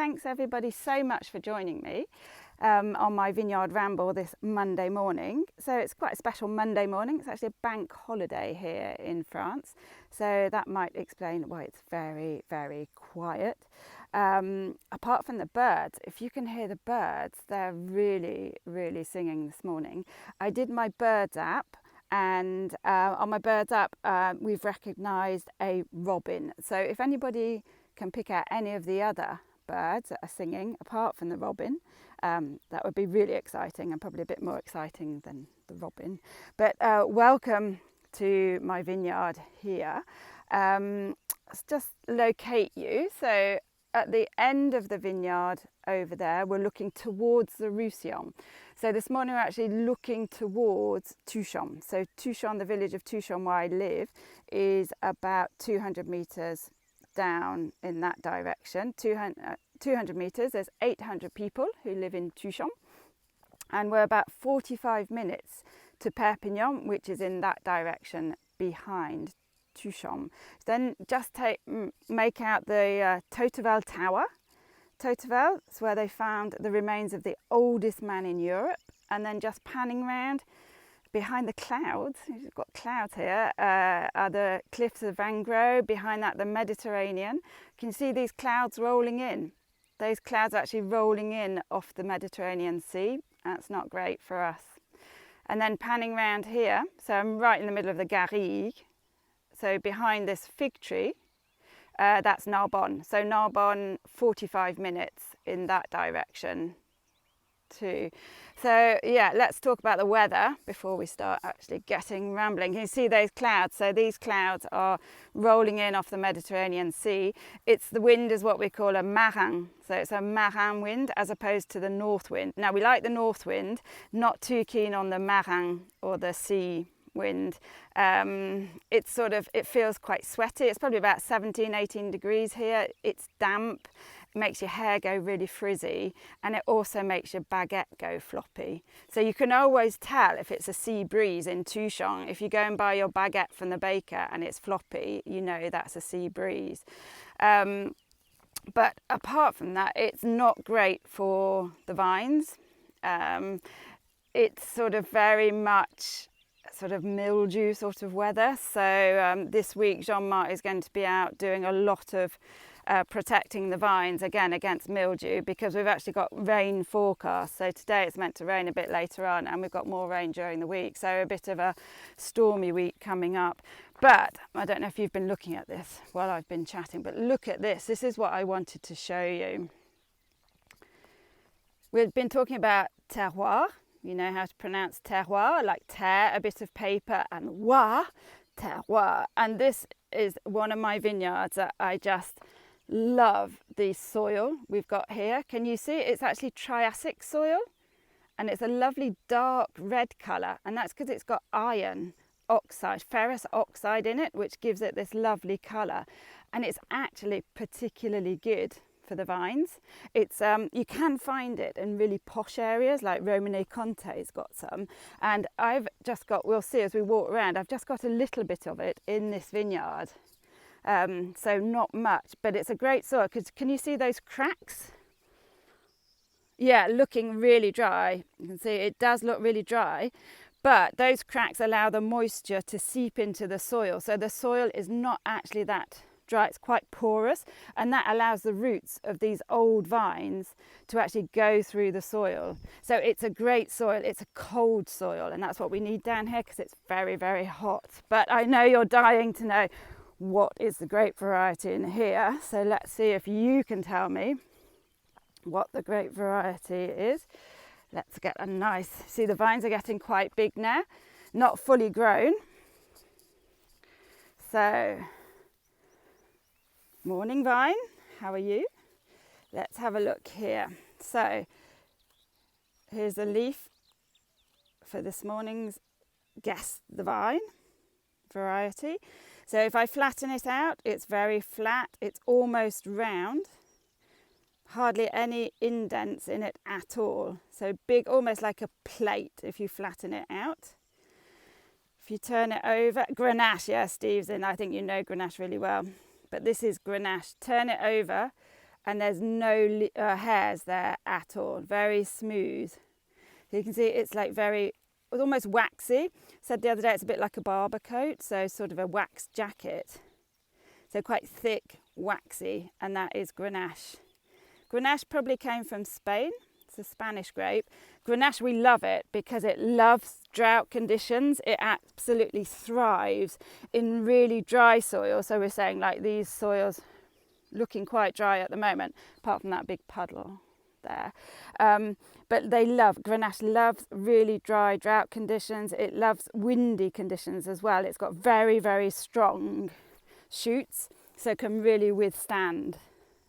thanks everybody so much for joining me on my vineyard ramble this Monday morning. So it's quite a special Monday morning. It's actually a bank holiday here in France, so that might explain why it's very, very quiet. Apart from the birds, if you can hear the birds, they're really, really singing this morning. I did my birds app, and on my birds app we've recognised a robin. So if anybody can pick out any of the other birds that are singing apart from the robin, that would be really exciting, and probably a bit more exciting than the robin. But welcome to my vineyard here. Let's just locate you. So at the end of the vineyard over there, we're looking towards the Roussillon. So this morning we're actually looking towards Tuchon. So Tuchon, the village of Tuchon where I live, is about 200 metres down in that direction. 200 metres, there's 800 people who live in Tuchon. And we're about 45 minutes to Perpignan, which is in that direction behind Tuchon. Then just make out the Totteval Tower. Totteval is where they found the remains of the oldest man in Europe. And then just panning around behind the clouds, you've got clouds here, are the cliffs of Vangro. Behind that, the Mediterranean. Can you see these clouds rolling in? Those clouds are actually rolling in off the Mediterranean Sea. That's not great for us. And then panning around here, so I'm right in the middle of the Garrigue. So behind this fig tree, that's Narbonne. So Narbonne, 45 minutes in that direction too. So yeah, let's talk about the weather before we start actually getting rambling. Can you see those clouds? So these clouds are rolling in off the Mediterranean Sea. The wind is what we call a marin. So it's a marin wind as opposed to the north wind. Now we like the north wind, not too keen on the marin or the sea wind. It feels quite sweaty. It's probably about 17, 18 degrees here. It's damp. It makes your hair go really frizzy, and it also makes your baguette go floppy. So you can always tell if it's a sea breeze in Tuchon. If you go and buy your baguette from the baker and it's floppy, you know that's a sea breeze. But apart from that, it's not great for the vines. It's sort of very much sort of mildew sort of weather. So this week Jean-Marc is going to be out doing a lot of protecting the vines again against mildew, because we've actually got rain forecast. So today it's meant to rain a bit later on, and we've got more rain during the week, so a bit of a stormy week coming up. But I don't know if you've been looking at this while I've been chatting, but look at this. This is what I wanted to show you. We've been talking about terroir. You know how to pronounce terroir, like terre, a bit of paper, and oir, terroir. And this is one of my vineyards that I just love the soil we've got here. Can you see? It's actually Triassic soil, and it's a lovely dark red colour, and that's because it's got iron oxide, ferrous oxide in it, which gives it this lovely colour. And it's actually particularly good for the vines. It's you can find it in really posh areas, like Romane Conte's got some, and I've just got, we'll see as we walk around, I've just got a little bit of it in this vineyard. So not much, but it's a great soil, because can you see those cracks? Yeah, looking really dry. You can see it does look really dry, but those cracks allow the moisture to seep into the soil. So the soil is not actually that dry, it's quite porous, and that allows the roots of these old vines to actually go through the soil. So it's a great soil. It's a cold soil, and that's what we need down here, because it's very, very hot. But I know you're dying to know, what is the grape variety in here? So let's see if you can tell me what the grape variety is. Let's get a nice, see the vines are getting quite big now, not fully grown. So, morning vine, how are you? Let's have a look here. So, here's a leaf for this morning's Guess the Vine variety. So if I flatten it out, it's very flat, it's almost round, hardly any indents in it at all. So big, almost like a plate if you flatten it out. If you turn it over, Grenache, yeah, Steve's in, I think you know Grenache really well, but this is Grenache. Turn it over and there's no hairs there at all. Very smooth. So you can see it's like it's almost waxy. Said the other day it's a bit like a barber coat, so sort of a wax jacket. So quite thick, waxy, and that is Grenache. Grenache probably came from Spain. It's a Spanish grape. Grenache, we love it because it loves drought conditions. It absolutely thrives in really dry soil. So we're saying like these soils looking quite dry at the moment, apart from that big puddle there. But Grenache loves really dry drought conditions. It loves windy conditions as well. It's got very, very strong shoots, so it can really withstand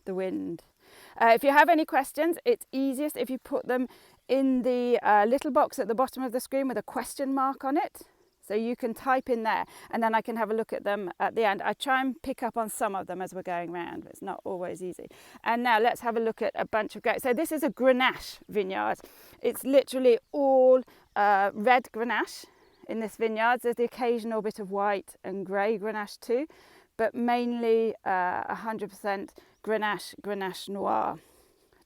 the wind. If you have any questions, it's easiest if you put them in the little box at the bottom of the screen with a question mark on it. So you can type in there and then I can have a look at them at the end. I try and pick up on some of them as we're going around, but it's not always easy. And now let's have a look at a bunch of grapes. So this is a Grenache vineyard. It's literally all red Grenache in this vineyard. There's the occasional bit of white and grey Grenache too, but mainly 100% Grenache Noir.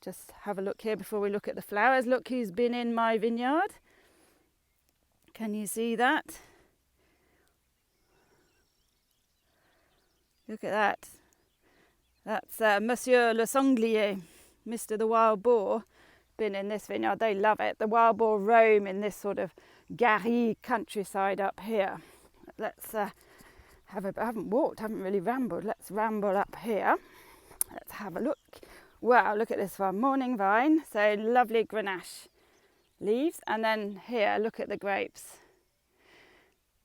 Just have a look here before we look at the flowers. Look who's been in my vineyard. Can you see that? Look at that. That's Monsieur le Sanglier, Mr. the Wild Boar, been in this vineyard. They love it. The wild boar roam in this sort of grassy countryside up here. Let's I haven't really rambled. Let's ramble up here. Let's have a look. Wow, look at this one, morning vine. So lovely Grenache leaves. And then here, look at the grapes.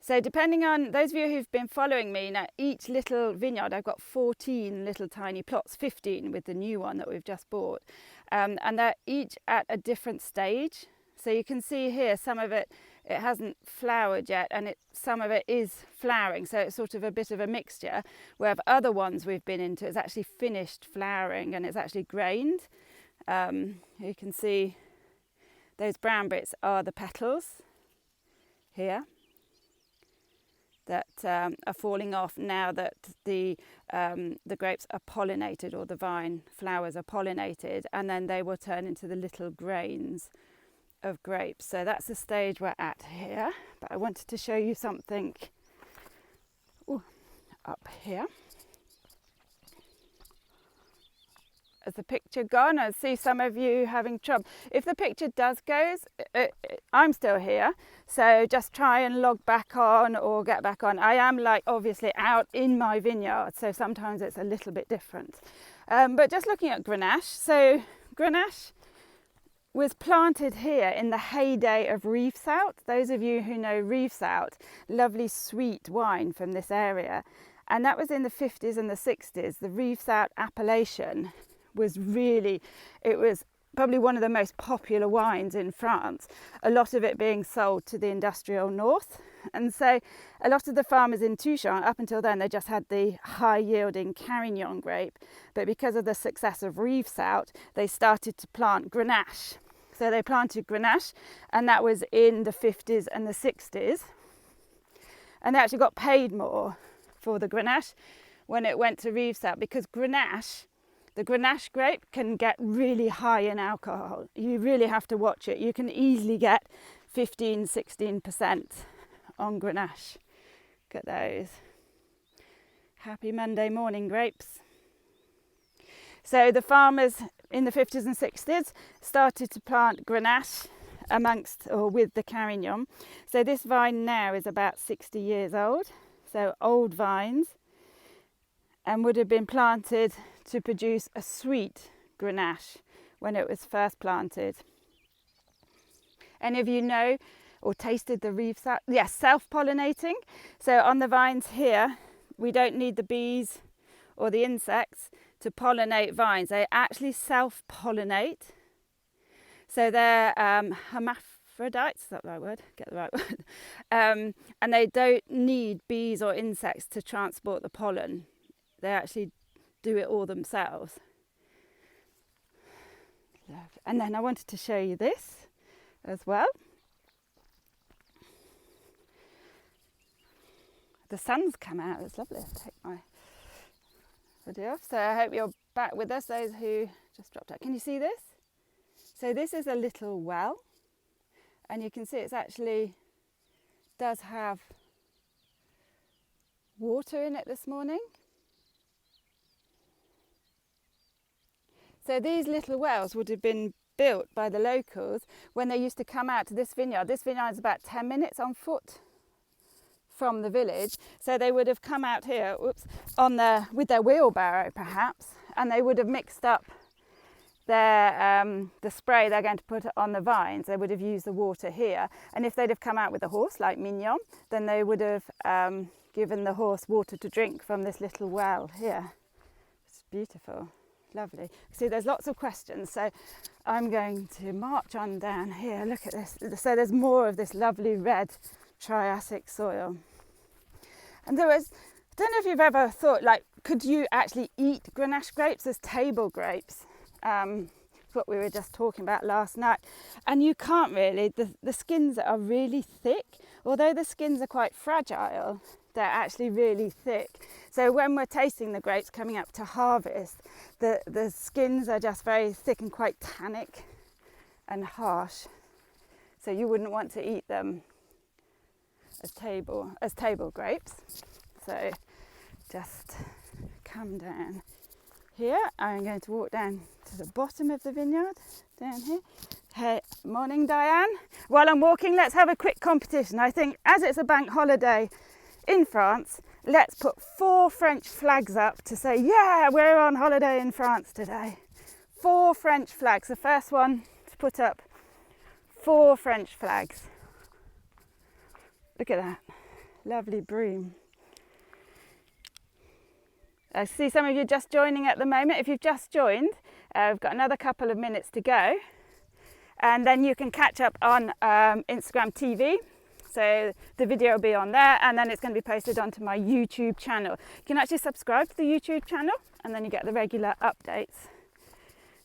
So depending on those of you who've been following me, now each little vineyard, I've got 14 little tiny plots, 15 with the new one that we've just bought. And they're each at a different stage. So you can see here, some of it hasn't flowered yet, and some of it is flowering. So it's sort of a bit of a mixture, where other ones we've been into, it's actually finished flowering and it's actually grained. You can see those brown bits are the petals here that are falling off now that the grapes are pollinated, or the vine flowers are pollinated, and then they will turn into the little grains of grapes. So that's the stage we're at here. But I wanted to show you something up here. Has the picture gone? I see some of you having trouble. If the picture does go, I'm still here. So just try and log back on or get back on. I am obviously out in my vineyard, so sometimes it's a little bit different. But just looking at Grenache. So Grenache was planted here in the heyday of Rivesaltes. Those of you who know Rivesaltes, lovely sweet wine from this area. And that was in the 50s and the 60s. The Rivesaltes appellation was probably one of the most popular wines in France, a lot of it being sold to the industrial north. And so a lot of the farmers in Touchon, up until then, they just had the high yielding Carignan grape, but because of the success of Rivesaltes, they started to plant Grenache. So they planted Grenache, and that was in the 50s and the 60s, and they actually got paid more for the Grenache when it went to Rivesaltes, because Grenache, the Grenache grape, can get really high in alcohol. You really have to watch it. You can easily get 15-16% on Grenache. Look at those. Happy Monday morning grapes. So the farmers in the 50s and 60s started to plant Grenache with the Carignan. So this vine now is about 60 years old. So old vines, and would have been planted to produce a sweet Grenache when it was first planted. Any of you know or tasted the Rivesaltes? Yes, self-pollinating. So on the vines here, we don't need the bees or the insects to pollinate vines. They actually self-pollinate. So they're hermaphrodites, is that the right word? Get the right word. And they don't need bees or insects to transport the pollen. They actually do it all themselves. And then I wanted to show you this as well. The sun's come out, it's lovely. I'll take my video off. So I hope you're back with us, those who just dropped out. Can you see this? So this is a little well, and you can see it's actually does have water in it this morning. So these little wells would have been built by the locals when they used to come out to this vineyard. This vineyard is about 10 minutes on foot from the village. So they would have come out here, with their wheelbarrow perhaps, and they would have mixed up their the spray they're going to put on the vines. They would have used the water here. And if they'd have come out with a horse like Mignon, then they would have given the horse water to drink from this little well here. It's beautiful. Lovely. See, there's lots of questions, so I'm going to march on down here. Look at this. So there's more of this lovely red Triassic soil. And I don't know if you've ever thought, like, could you actually eat Grenache grapes as table grapes? What we were just talking about last night. And you can't really. The skins are really thick. Although the skins are quite fragile, they're actually really thick. So when we're tasting the grapes coming up to harvest, the skins are just very thick and quite tannic and harsh. So you wouldn't want to eat them as table grapes. So just come down here. I'm going to walk down to the bottom of the vineyard, down here. Hey, morning Diane. While I'm walking, let's have a quick competition. I think as it's a bank holiday in France, let's put 4 French flags up to say, yeah, we're on holiday in France today. 4 French flags. The first one to put up 4 French flags. Look at that. Lovely broom. I see some of you just joining at the moment. If you've just joined, we've got another couple of minutes to go. And then you can catch up on Instagram TV. So the video will be on there, and then it's going to be posted onto my YouTube channel. You can actually subscribe to the YouTube channel, and then you get the regular updates.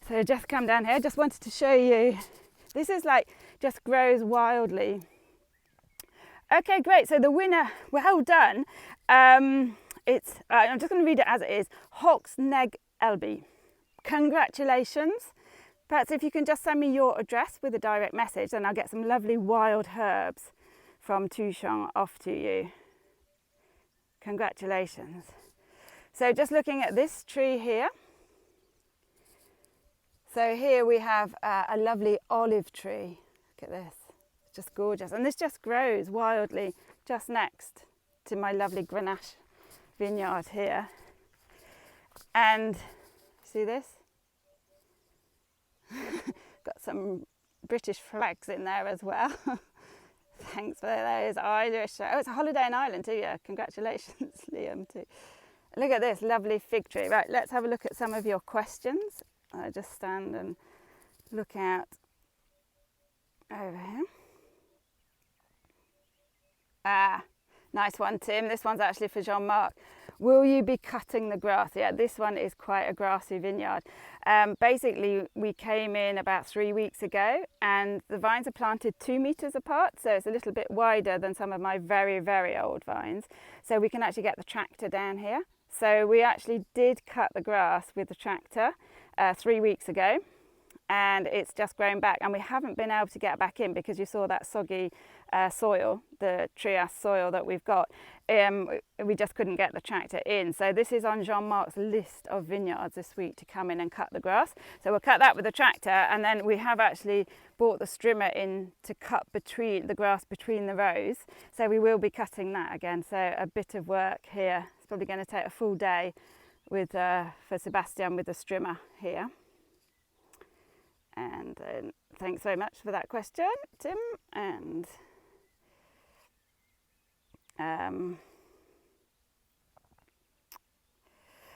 So just come down here. Just wanted to show you. This is like just grows wildly. Okay, great. So the winner, well done. I'm just going to read it as it is. Hoxneg Elby. Congratulations. Perhaps if you can just send me your address with a direct message, then I'll get some lovely wild herbs from Touchon off to you. Congratulations. So just looking at this tree here. So here we have a lovely olive tree. Look at this. It's just gorgeous. And this just grows wildly just next to my lovely Grenache vineyard here. And see this? Got some British flags in there as well. Thanks for those Irish. Oh, it's a holiday in Ireland too, yeah. Congratulations, Liam, too. Look at this lovely fig tree. Right, let's have a look at some of your questions. I just stand and look out over here. Ah, nice one, Tim. This one's actually for Jean-Marc. Will you be cutting the grass? Yeah, this one is quite a grassy vineyard. Basically, we came in about 3 weeks ago, and the vines are planted 2 meters apart, so it's a little bit wider than some of my very, very old vines. So we can actually get the tractor down here. So we actually did cut the grass with the tractor 3 weeks ago, and it's just grown back, and we haven't been able to get back in because you saw that soggy soil, the trias soil that we've got. We just couldn't get the tractor in. So this is on Jean-Marc's list of vineyards this week to come in and cut the grass. So we'll cut that with the tractor, and then we have actually brought the strimmer in to cut the grass between the rows. So we will be cutting that again. So a bit of work here. It's probably going to take a full day with for Sebastian with the strimmer here. And thanks very much for that question, Tim. And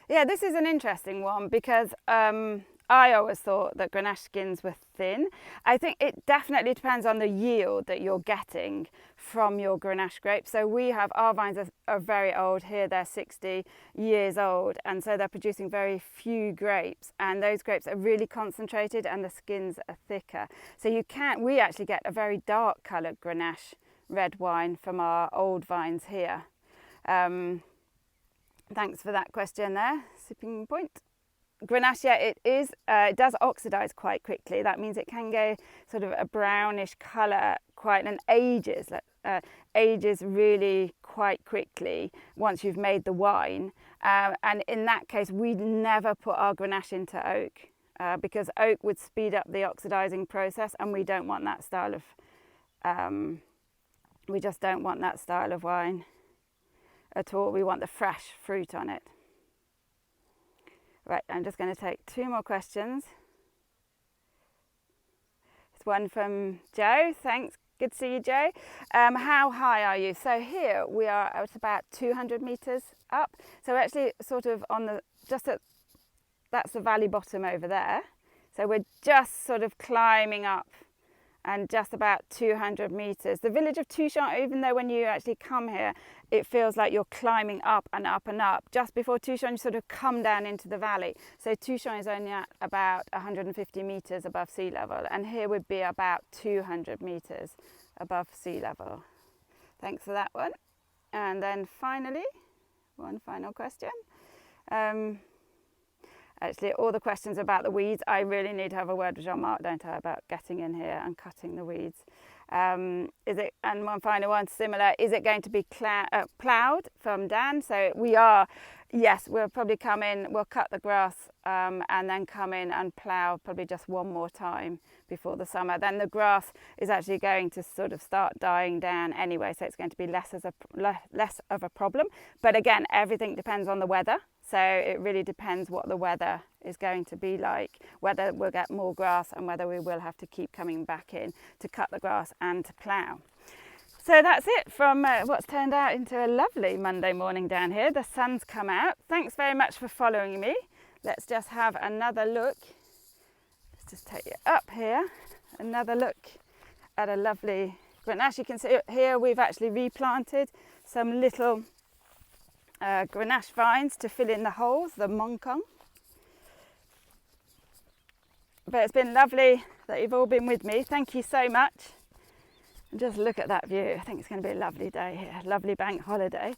yeah, this is an interesting one because I always thought that Grenache skins were thin. I think it definitely depends on the yield that you're getting from your Grenache grapes. So our vines are very old here, they're 60 years old, and so they're producing very few grapes, and those grapes are really concentrated and the skins are thicker. So we actually get a very dark coloured Grenache red wine from our old vines here. Thanks for that question there, Sipping Point. Grenache, it does oxidize quite quickly. That means it can go sort of a brownish colour and ages really quite quickly once you've made the wine. And in that case, we'd never put our Grenache into oak because oak would speed up the oxidizing process, and we don't want that style of we just don't want that style of wine at all. We want the fresh fruit on it. Right, I'm just going to take 2 more questions. It's one from Joe. Thanks. Good to see you, Joe. How high are you? So here we are at about 200 meters up. So we're actually sort of on the, that's the valley bottom over there. So we're just sort of climbing up and just about 200 meters. The village of Touchon, even though when you actually come here, it feels like you're climbing up and up and up. Just before Touchon, you sort of come down into the valley. So Touchon is only at about 150 meters above sea level, and here would be about 200 meters above sea level. Thanks for that one. And then finally, one final question. Actually, all the questions about the weeds, I really need to have a word with Jean-Marc, don't I, about getting in here and cutting the weeds. And one final one, similar, is it going to be ploughed from Dan? So we are, yes, we'll probably come in, we'll cut the grass and then come in and plough probably just one more time before the summer. Then the grass is actually going to sort of start dying down anyway, so it's going to be less of a problem. But again, everything depends on the weather. So it really depends what the weather is going to be like, whether we'll get more grass and whether we will have to keep coming back in to cut the grass and to plough. So that's it from what's turned out into a lovely Monday morning down here. The sun's come out. Thanks very much for following me. Let's just have another look. Let's just take you up here. Another look at a lovely Grenache. You can see here we've actually replanted some little Grenache vines to fill in the holes, the moncong. But it's been lovely that you've all been with me. Thank you so much. And just look at that view. I think it's going to be a lovely day here, lovely bank holiday.